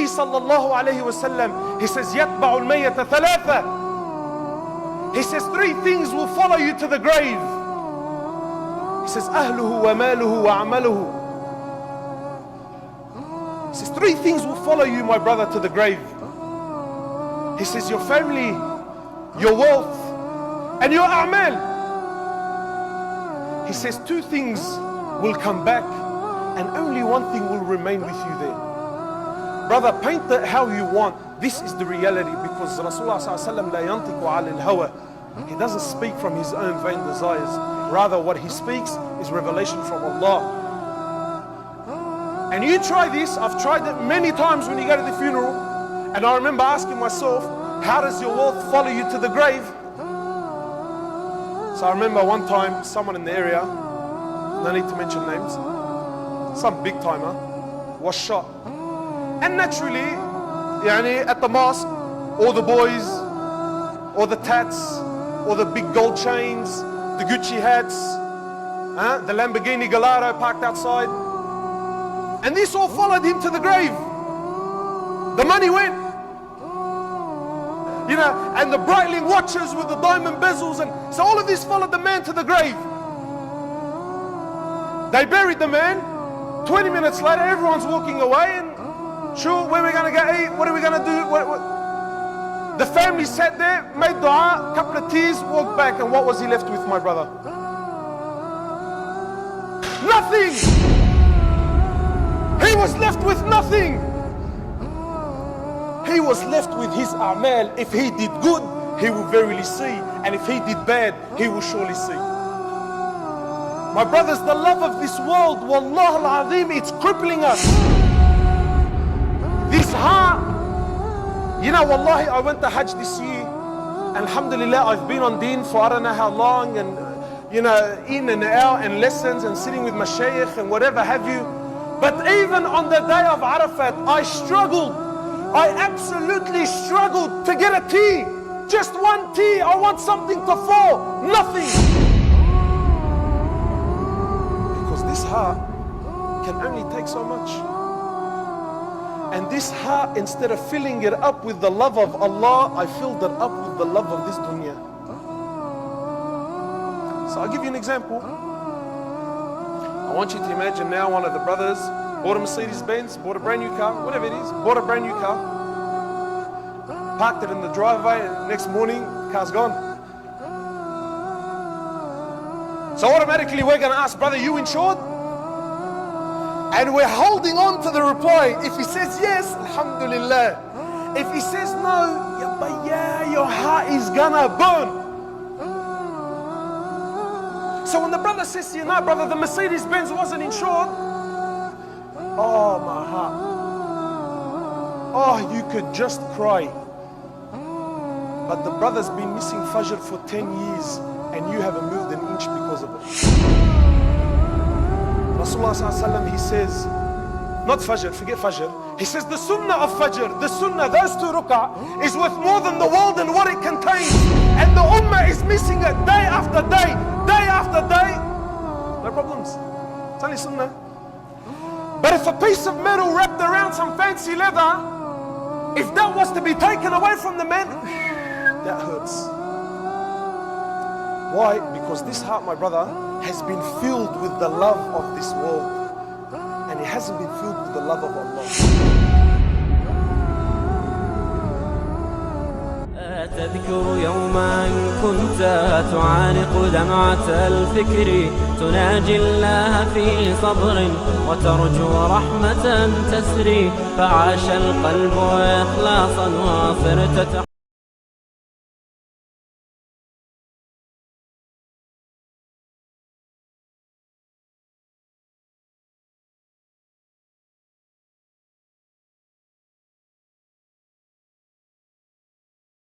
Nabi sallallahu alayhi wa sallam, he says, يَتْبَعُ الْمَيَّةَ ثَلَاثَةً. He says, three things will follow you to the grave. He says, أَهْلُهُ وَمَالُهُ وَعَمَلُهُ. He says, three things will follow you, my brother, to the grave. He says, your family, your wealth, and your a'mal. He says, two things will come back, and only one thing will remain with you there. Brother, paint it how you want. This is the reality, because Rasulullah sallallahu alaihi wasallam la yantiqu 'anil hawa. He doesn't speak from his own vain desires. Rather, what he speaks is revelation from Allah. And you try this. I've tried it many times when you go to the funeral. And I remember asking myself, how does your wealth follow you to the grave? So I remember one time, someone in the area, no need to mention names, some big timer, was shot. And naturally, at the mosque, all the boys, all the tats, all the big gold chains, the Gucci hats, the Lamborghini Gallardo parked outside. And this all followed him to the grave. The money went. And the Breitling watches with the diamond bezels, and so all of this followed the man to the grave. They buried the man. 20 minutes later, everyone's walking away, and sure, where are we going to go eat? What are we going to do? The family sat there, made dua, a couple of tears, walked back, and what was he left with, my brother? Nothing! He was left with nothing! He was left with his a'mal. If he did good, he will verily see. And if he did bad, he will surely see. My brothers, the love of this world, wallah al-azim, it's crippling us. This heart, wallahi, I went to Hajj this year. Alhamdulillah, I've been on deen for I don't know how long, and in and out, and lessons, and sitting with mashayikh, and whatever have you. But even on the day of Arafat, I struggled. I absolutely struggled to get a tea. Just one tea. I want something to fall. Nothing. Because this heart can only take so much. And this heart, instead of filling it up with the love of Allah, I filled it up with the love of this dunya. So I'll give you an example. I want you to imagine now one of the brothers bought a Mercedes-Benz, bought a brand new car, whatever it is, bought a brand new car, parked it in the driveway, and next morning, the car's gone. So automatically we're going to ask, brother, you insured? And we're holding on to the reply. If he says yes, alhamdulillah. If he says no, your heart is going to burn. So when the brother says to you, no, brother, the Mercedes-Benz wasn't insured, oh, my heart. Oh, you could just cry. But the brother's been missing Fajr for 10 years and you haven't moved an inch because of it. Rasulullah sallallahu alaihi wasallam, he says, not Fajr, forget Fajr. He says the Sunnah of Fajr, the Sunnah, those 2 rak'ah, is worth more than the world and what it contains. And the Ummah is missing it day after day, day after day. No problems. It's only Sunnah. But if a piece of metal wrapped around some fancy leather, if that was to be taken away from the man, that hurts. Why? Because this heart, my brother, has been filled with the love of this world. And it hasn't been filled with the love of Allah. تذكر يوما كنت تعانق دمعة الفكر تناجي الله في صبر وترجو رحمة تسري فعاش القلب إخلاصا وصرت